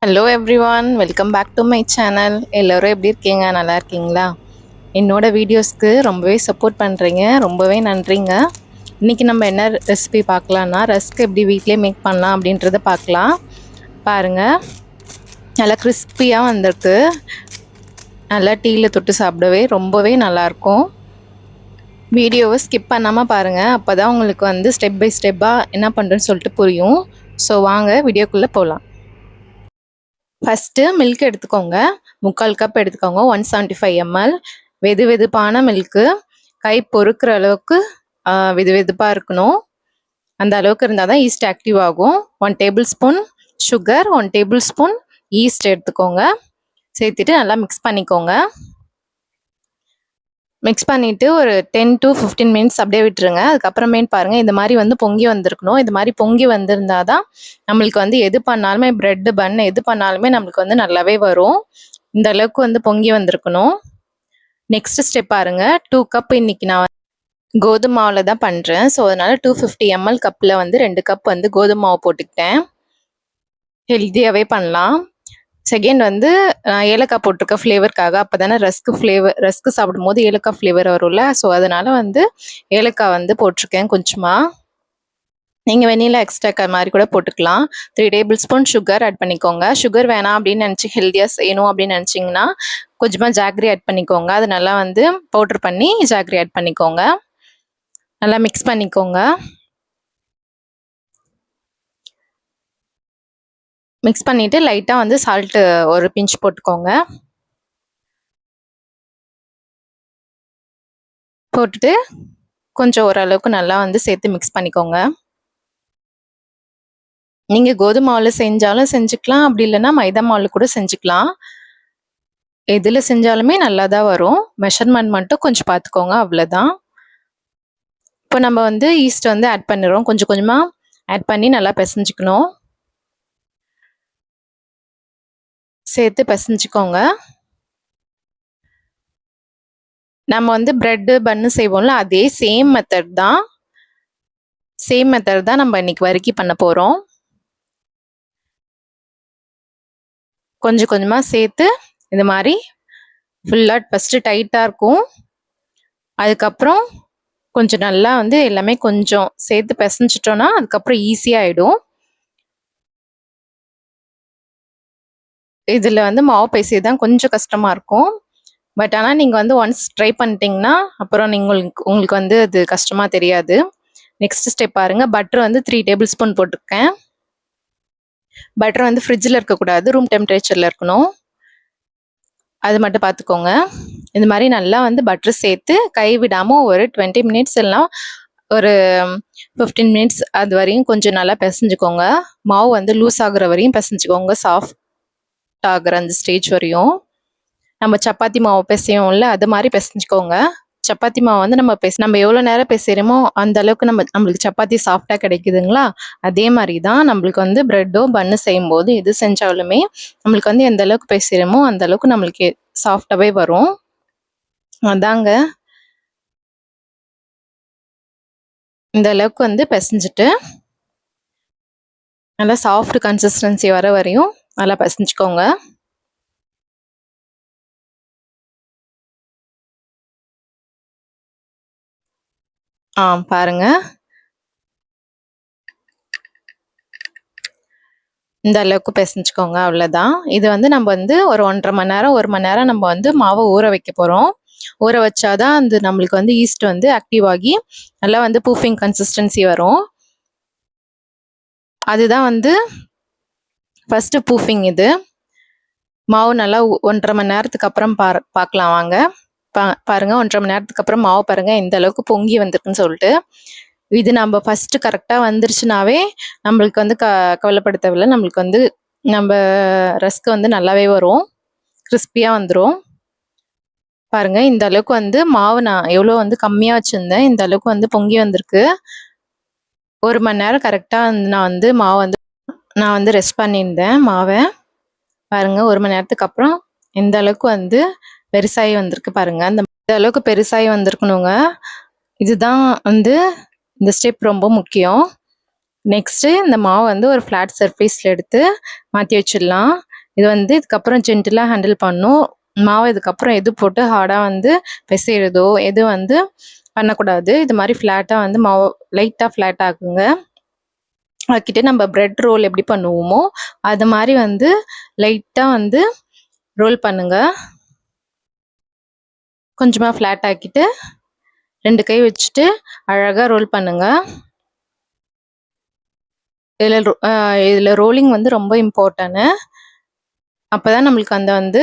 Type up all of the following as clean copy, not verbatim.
Hello everyone, welcome back to my channel. எல்லோரும் எப்படி இருக்கீங்க? நல்லா இருக்கீங்களா? என்னோட வீடியோஸ்க்கு ரொம்பவே சப்போர்ட் பண்ணுறீங்க, ரொம்பவே நன்றிங்க. இன்றைக்கி நம்ம என்ன ரெசிபி பார்க்கலான்னா, ரஸ்க் எப்படி வீட்டிலே மேக் பண்ணலாம் அப்படின்றத பார்க்கலாம். பாருங்கள், நல்லா கிறிஸ்பியாக வந்திருக்கு. நல்லா டீயில் தொட்டு சாப்பிடவே ரொம்பவே நல்லாயிருக்கும். வீடியோவை ஸ்கிப் பண்ணாமல் பாருங்கள், அப்போ தான் உங்களுக்கு வந்து ஸ்டெப் பை ஸ்டெப்பாக என்ன பண்ணுறேன்னு சொல்லிட்டு புரியும். ஸோ வாங்க வீடியோக்குள்ளே போகலாம். ஃபஸ்ட்டு மில்க் எடுத்துக்கோங்க. 3/4 கப் எடுத்துக்கோங்க. 175 ml வெது வெதுப்பான மில்க்கு. கை பொறுக்கிற அளவுக்கு வெது வெதுப்பாக இருக்கணும். அந்த அளவுக்கு இருந்தால் தான் ஈஸ்ட் ஆக்டிவ் ஆகும். 1 table spoon sugar, 1 table spoon east எடுத்துக்கோங்க. சேர்த்துட்டு நல்லா மிக்ஸ் பண்ணிக்கோங்க. மிக்ஸ் பண்ணிவிட்டு ஒரு 10 to 15 மினிட்ஸ் அப்படியே விட்டுருங்க. அதுக்கப்புறமேட்டு பாருங்கள், இந்த மாதிரி வந்து பொங்கி வந்திருக்கணும். இது மாதிரி பொங்கி வந்திருந்தா தான் நம்மளுக்கு வந்து எது பண்ணாலுமே ப்ரெட்டு பன் எது பண்ணாலுமே நம்மளுக்கு வந்து நல்லாவே வரும். இந்த அளவுக்கு வந்து பொங்கி வந்திருக்கணும். நெக்ஸ்ட் ஸ்டெப் பாருங்கள், 2 கப் இன்றைக்கி நான் கோதுமை மாவில் தான் பண்ணுறேன். ஸோ அதனால் 250 ml கப்பில் வந்து 2 கப் வந்து கோதுமை மாவு போட்டுக்கிட்டேன். ஹெல்த்தியாகவே பண்ணலாம். செகண்ட் வந்து ஏலக்காய் போட்டிருக்க ஃப்ளேவருக்காக. அப்போ தானே ரஸ்க்கு சாப்பிடும்போது ஏலக்காய் ஃப்ளேவர் வரும்ல. ஸோ அதனால் வந்து ஏலக்காய் வந்து போட்டிருக்கேன் கொஞ்சமாக. நீங்கள் வெண்ணிலா எக்ஸ்ட்ரா மாதிரி கூட போட்டுக்கலாம். 3 டேபிள் ஸ்பூன் சுகர் ஆட் பண்ணிக்கோங்க. சுகர் வேணாம் அப்படின்னு நினச்சி ஹெல்த்தியாக செய்யணும் அப்படின்னு நினச்சிங்கன்னா கொஞ்சமாக ஜாக்ரி ஆட் பண்ணிக்கோங்க. அது நல்லா வந்து பவுட்ரு பண்ணி ஜாக்ரி ஆட் பண்ணிக்கோங்க. நல்லா மிக்ஸ் பண்ணிக்கோங்க. மிக்ஸ் பண்ணிவிட்டு லைட்டாக வந்து சால்ட்டு ஒரு பிஞ்ச் போட்டுக்கோங்க. போட்டுட்டு கொஞ்சம் ஓரளவுக்கு நல்லா வந்து சேர்த்து மிக்ஸ் பண்ணிக்கோங்க. நீங்கள் கோதுமை மாவில் செஞ்சாலும் செஞ்சுக்கலாம், அப்படி இல்லைன்னா மைதா மாவில் கூட செஞ்சுக்கலாம். எதில் செஞ்சாலுமே நல்லா தான் வரும். மெஷர்மெண்ட் மட்டும் கொஞ்சம் பார்த்துக்கோங்க, அவ்வளோதான். இப்போ நம்ம வந்து ஈஸ்ட் வந்து ஆட் பண்ணிடுறோம். கொஞ்சம் கொஞ்சமாக ஆட் பண்ணி நல்லா பிசைஞ்சிக்கணும். சேர்த்து பிசைஞ்சிக்கோங்க. நம்ம வந்து ப்ரெட்டு பன்னு செய்வோம்ல, அதே சேம் மெத்தட் தான். நம்ம இன்னைக்கு வரைக்கி பண்ண போகிறோம். கொஞ்சம் கொஞ்சமாக சேர்த்து இது மாதிரி ஃபுல்லாக ஃபஸ்ட்டு டைட்டாக இருக்கும். அதுக்கப்புறம் கொஞ்சம் நல்லா வந்து எல்லாமே கொஞ்சம் சேர்த்து பிசைஞ்சிட்டோன்னா அதுக்கப்புறம் ஈஸியாகிடும். இதில் வந்து மாவு பிசைறது தான் கொஞ்சம் கஷ்டமாக இருக்கும். பட் ஆனால் நீங்கள் வந்து ஒன்ஸ் ட்ரை பண்ணிட்டீங்கன்னா அப்புறம் உங்களுக்கு வந்து அது கஷ்டமாக தெரியாது. நெக்ஸ்ட் ஸ்டெப் பாருங்கள், பட்டர் வந்து 3 டேபிள் ஸ்பூன் போட்டிருக்கேன். பட்டர் வந்து ஃப்ரிட்ஜில் இருக்கக்கூடாது, ரூம் டெம்பரேச்சரில் இருக்கணும். அது மட்டும் பார்த்துக்கோங்க. இந்த மாதிரி நல்லா வந்து பட்டர் சேர்த்து கை விடாமல் ஒரு 20 மினிட்ஸ் எல்லாம் ஒரு 15 மினிட்ஸ் அது வரையும் கொஞ்சம் நல்லா பிசைஞ்சுக்கோங்க. மாவு வந்து லூஸ் ஆகுற வரையும் பிசைஞ்சுக்கோங்க, சாஃப்ட் ஆகுற அந்த ஸ்டேஜ் வரையும். நம்ம சப்பாத்தி மாவு பிசையோம்ல, அது மாதிரி பிசைஞ்சுக்கோங்க. சப்பாத்தி மாவு வந்து நம்ம எவ்வளோ நேரம் பிசைகிறோமோ அந்த அளவுக்கு நம்மளுக்கு சப்பாத்தி சாஃப்டாக கிடைக்குதுங்களா. அதே மாதிரி தான் நம்மளுக்கு வந்து ப்ரெட்டோ பன்னு செய்யும்போது எது செஞ்சாலுமே நம்மளுக்கு வந்து எந்த அளவுக்கு பிசைகிறோமோ அந்த அளவுக்கு நம்மளுக்கு சாஃப்டாகவே வரும். அதாங்க, இந்த அளவுக்கு வந்து பிசைஞ்சிட்டு நல்லா சாஃப்ட் கன்சிஸ்டன்சி வர வரையும் நல்லா பிசைஞ்சுக்கோங்க. பாருங்க, இந்த அளவுக்கு பிசைஞ்சுக்கோங்க, அவ்வளோதான். இது வந்து நம்ம வந்து ஒரு 1.5 மணி நேரம் 1 மணி நேரம் நம்ம வந்து மாவை ஊற வைக்க போகிறோம். ஊற வச்சாதான் அந்த நம்மளுக்கு வந்து ஈஸ்ட் வந்து ஆக்டிவ் ஆகி நல்லா வந்து பூஃபிங் கன்சிஸ்டன்சி வரும். அதுதான் வந்து ஃபஸ்ட்டு பூஃபிங். இது மாவு நல்லா 1.5 மணி நேரத்துக்கு அப்புறம் பார்க்கலாம் வாங்க. பாருங்க, 1.5 மணி நேரத்துக்கு அப்புறம் மாவு பாருங்க எந்த அளவுக்கு பொங்கி வந்திருக்குன்னு சொல்லிட்டு. இது நம்ம ஃபஸ்ட்டு கரெக்டாக வந்துருச்சுனாவே நம்மளுக்கு வந்து கவலைப்பட தேவையில்லை. நம்மளுக்கு வந்து நம்ம ரஸ்க்கு வந்து நல்லாவே வரும், கிறிஸ்பியாக வந்துடும். பாருங்க, இந்த அளவுக்கு வந்து மாவு நான் எவ்வளோ வந்து கம்மியாக வச்சுருந்தேன், இந்த அளவுக்கு வந்து பொங்கி வந்திருக்கு. 1 மணி நேரம் கரெக்டாக நான் வந்து ரெஸ்ட் பண்ணியிருந்தேன் மாவை. பாருங்க, 1 மணி நேரத்துக்கு அப்புறம் இந்த அளவுக்கு வந்து பெருசாகி வந்திருக்கு. பாருங்க, இந்த அளவுக்கு பெருசாகி வந்திருக்கணுங்க. இதுதான் வந்து இந்த ஸ்டெப் ரொம்ப முக்கியம். நெக்ஸ்ட்டு இந்த மாவு வந்து ஒரு ஃப்ளாட் சர்ஃபேஸில் எடுத்து மாற்றி வச்சிடலாம். இது வந்து இதுக்கப்புறம் ஜென்டிலாக ஹேண்டில் பண்ணும். மாவு இதுக்கப்புறம் எது போட்டு ஹார்டாக வந்து பிசைறதோ எது வந்து பண்ணக்கூடாது. இது மாதிரி ஃப்ளாட்டாக வந்து மாவு லைட்டாக ஃப்ளாட் ஆக்குங்க. ஆக்கிட்டு நம்ம பிரெட் ரோல் எப்படி பண்ணுவோமோ அது மாதிரி வந்து லைட்டாக வந்து ரோல் பண்ணுங்க. கொஞ்சமாக ஃப்ளாட் ஆக்கிட்டு 2 கை வச்சுட்டு அழகாக ரோல் பண்ணுங்க. இதில் ரோலிங் வந்து ரொம்ப இம்பார்ட்டன்ட்டு. அப்போ தான் நம்மளுக்கு அந்த வந்து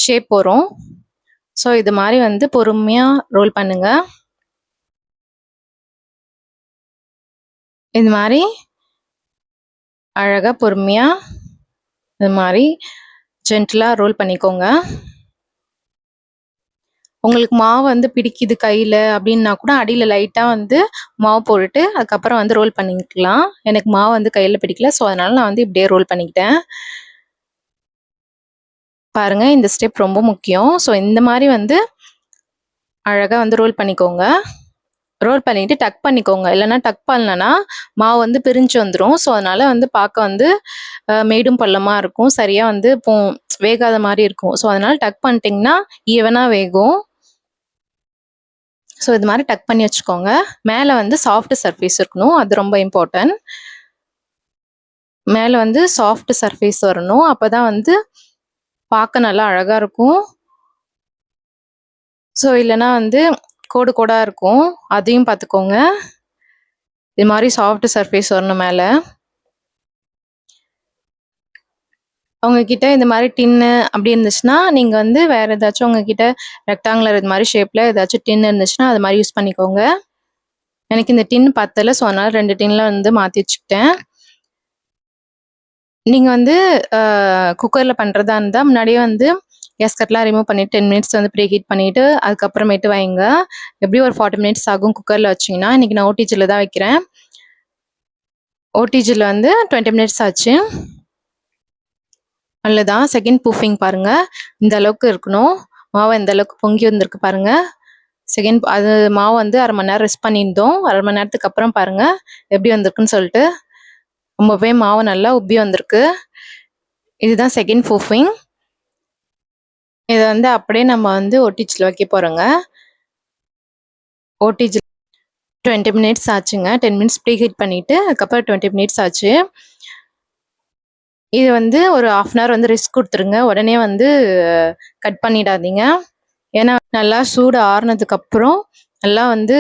ஷேப் வரும். ஸோ இது மாதிரி வந்து பொறுமையாக ரோல் பண்ணுங்க. இது மாதிரி அழகாக பொறுமையாக இது மாதிரி ஜென்டிலாக ரோல் பண்ணிக்கோங்க. உங்களுக்கு மாவு வந்து பிடிக்குது கையில் அப்படின்னா கூட அடியில் லைட்டாக வந்து மாவு போட்டுட்டு அதுக்கப்புறம் வந்து ரோல் பண்ணிக்கலாம். எனக்கு மாவு வந்து கையில் பிடிக்கல, ஸோ அதனால் நான் வந்து இப்படியே ரோல் பண்ணிக்கிட்டேன். பாருங்கள், இந்த ஸ்டெப் ரொம்ப முக்கியம். ஸோ இந்த மாதிரி வந்து அழகாக வந்து ரோல் பண்ணிக்கோங்க. ரோல் பண்ணிவிட்டு டக் பண்ணிக்கோங்க. இல்லைன்னா டக் பண்ணலன்னா மாவு வந்து பிரிஞ்சு வந்துடும். ஸோ அதனால் வந்து பார்க்க வந்து மேடும் பள்ளமாக இருக்கும், சரியாக வந்து வேகாத மாதிரி இருக்கும். ஸோ அதனால் டக் பண்ணிட்டிங்கன்னா ஈவனாக வேகும். ஸோ இது மாதிரி டக் பண்ணி வச்சுக்கோங்க. மேலே வந்து சாஃப்ட் சர்ஃபேஸ் இருக்கணும், அது ரொம்ப இம்பார்ட்டன்ட். மேலே வந்து சாஃப்ட் சர்ஃபேஸ் வரணும், அப்போ தான் வந்து பார்க்க நல்லா அழகாக இருக்கும். ஸோ இல்லைன்னா வந்து கோடு கோடாக இருக்கும், அதையும் பார்த்துக்கோங்க. இது மாதிரி சாஃப்ட் சர்ஃபேஸ் வரணும் மேலே. உங்ககிட்ட இந்த மாதிரி டின்னு அப்படி இருந்துச்சுன்னா நீங்கள் வந்து வேறு ஏதாச்சும் உங்ககிட்ட ரெக்டாங்குலர் இது மாதிரி ஷேப்பில் ஏதாச்சும் டின் இருந்துச்சுன்னா அது மாதிரி யூஸ் பண்ணிக்கோங்க. எனக்கு இந்த டின் பத்தலை, ஸோ அதனால் 2 டின்னில் வந்து மாற்றி வச்சுக்கிட்டேன். நீங்கள் வந்து குக்கரில் பண்ணுறதா இருந்தால் முன்னாடியே வந்து கேஸ் கட்லாம் ரிமூவ் பண்ணிவிட்டு 10 மினிட்ஸ் வந்து ப்ரீ ஹீட் பண்ணிவிட்டு அதுக்கப்புறமேட்டு வைங்க. எப்படியும் ஒரு 40 மினிட்ஸ் ஆகும் குக்கரில் வச்சிங்கன்னா. இன்றைக்கி நான் ஓடிஜியில் தான் வைக்கிறேன். ஓடிஜியில் வந்து 20 மினிட்ஸ் ஆச்சு. அவ்வளோதான். செகண்ட் பூஃபிங் பாருங்கள், இந்த அளவுக்கு இருக்கணும். மாவு இந்த அளவுக்கு பொங்கி வந்திருக்கு பாருங்கள். அது மாவு வந்து அரை மணி நேரம் ரெஸ்ட் பண்ணியிருந்தோம். அரை மணி நேரத்துக்கு அப்புறம் பாருங்கள் எப்படி வந்திருக்குன்னு சொல்லிட்டு. ரொம்பவே மாவு நல்லா உப்பி வந்திருக்கு. இதுதான் செகண்ட் பூஃபிங். இதை வந்து அப்படியே நம்ம வந்து ஓடிஜியில் வைக்க போகிறோங்க. ஓடிஜியில் 20 மினிட்ஸ் ஆச்சுங்க. 10 மினிட்ஸ் ப்ரீ ஹீட் பண்ணிவிட்டு அதுக்கப்புறம் 20 மினிட்ஸ் ஆச்சு. இது வந்து ஒரு 1/2 அன் ஹவர் வந்து ரெஸ்ட் கொடுத்துருங்க. உடனே வந்து கட் பண்ணிடாதீங்க. ஏன்னா நல்லா சூடு ஆறுனதுக்கப்புறம் நல்லா வந்து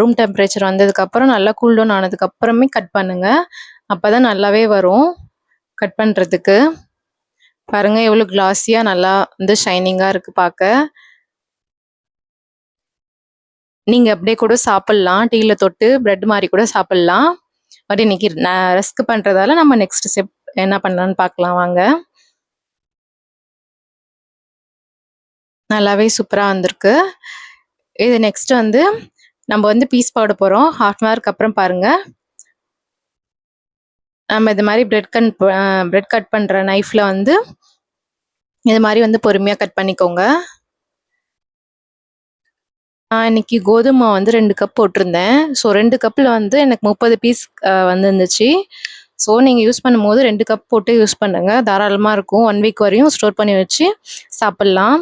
ரூம் டெம்பரேச்சர் வந்ததுக்கப்புறம் நல்லா கூல் டவுன் ஆனதுக்கப்புறமே கட் பண்ணுங்கள். அப்போ தான் நல்லாவே வரும் கட் பண்ணுறதுக்கு. பாருங்கள் எவ்வளோ கிளாஸியாக நல்லா வந்து ஷைனிங்காக இருக்குது பார்க்க. நீங்கள் அப்படியே கூட சாப்பிட்லாம், டீயில் தொட்டு ப்ரெட் மாதிரி கூட சாப்பிட்லாம். பட் இன்றைக்கி நான் ரெஸ்க் பண்ணுறதால நம்ம நெக்ஸ்ட் ஸ்டெப் என்ன பண்ணலான்னு பார்க்கலாம் வாங்க. நல்லாவே சூப்பராக வந்திருக்கு. இது நெக்ஸ்ட் வந்து நம்ம வந்து பீஸ் போட போகிறோம். 1/2 அன் ஹவருக்கு அப்புறம் பாருங்கள். நம்ம இது மாதிரி ப்ரெட் கட் பண்ணுற நைஃப்பில் வந்து இது மாதிரி வந்து பொறுமையாக கட் பண்ணிக்கோங்க. நான் இன்னைக்கு கோதுமை வந்து 2 கப் போட்டிருந்தேன். ஸோ 2 கப்பில் வந்து எனக்கு 30 பீஸ் வந்துருந்துச்சு. ஸோ நீங்கள் யூஸ் பண்ணும்போது 2 கப் போட்டு யூஸ் பண்ணுங்கள், தாராளமாக இருக்கும். 1 வீக் வரையும் ஸ்டோர் பண்ணி வச்சு சாப்பிட்லாம்,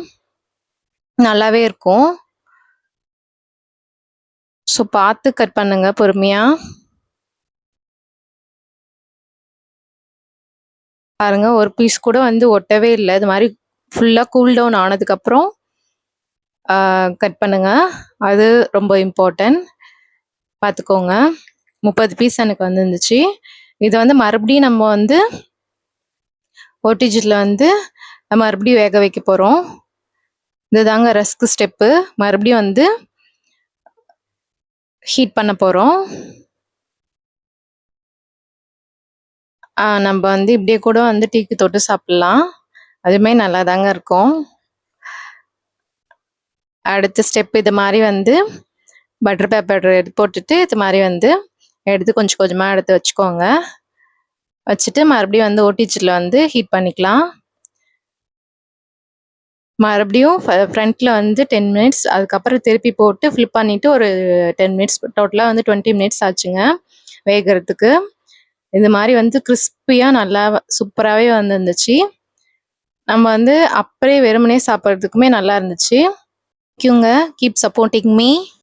நல்லாவே இருக்கும். ஸோ பார்த்து கட் பண்ணுங்க பொறுமையாக. பாருங்க, ஒரு பீஸ் கூட வந்து ஒட்டவே இல்லை. இது மாதிரி ஃபுல்லாக கூல் டவுன் ஆனதுக்கப்புறம் கட் பண்ணுங்க, அது ரொம்ப இம்பார்ட்டன்ட். பார்த்துக்கோங்க. 30 பீஸ் எனக்கு வந்துருந்துச்சு. இது வந்து மறுபடியும் நம்ம வந்து ஓடிஜியில் வந்து நம்ம மறுபடியும் வேக வைக்க போகிறோம். இதுதாங்க ரஸ்க் ஸ்டெப்பு. மறுபடியும் வந்து ஹீட் பண்ண போகிறோம். நம்ம வந்து இப்படியே கூட வந்து டீக்கு தொட்டு சாப்பிட்லாம், அதுவுமே நல்லா தாங்க இருக்கும். அடுத்த ஸ்டெப் இது மாதிரி வந்து பட்டர் பேப்பர் போட்டுட்டு இது மாதிரி வந்து எடுத்து கொஞ்சம் கொஞ்சமாக எடுத்து வச்சுக்கோங்க. வச்சுட்டு மறுபடியும் வந்து ஓடிஜியில் வந்து ஹீட் பண்ணிக்கலாம். மறுபடியும் ஃப்ரண்ட்டில் வந்து 10 மினிட்ஸ், அதுக்கப்புறம் திருப்பி போட்டு ஃப்ளிப் பண்ணிவிட்டு ஒரு 10 மினிட்ஸ், டோட்டலாக வந்து 20 மினிட்ஸ் ஆச்சுங்க வேகிறதுக்கு. இது மாதிரி வந்து கிறிஸ்பியாக நல்லா சூப்பராகவே வந்துருந்துச்சு. நம்ம வந்து அப்படியே வெறுமனே சாப்பிட்றதுக்குமே நல்லா இருந்துச்சு. தேங்க்யூங்க. Keep supporting me.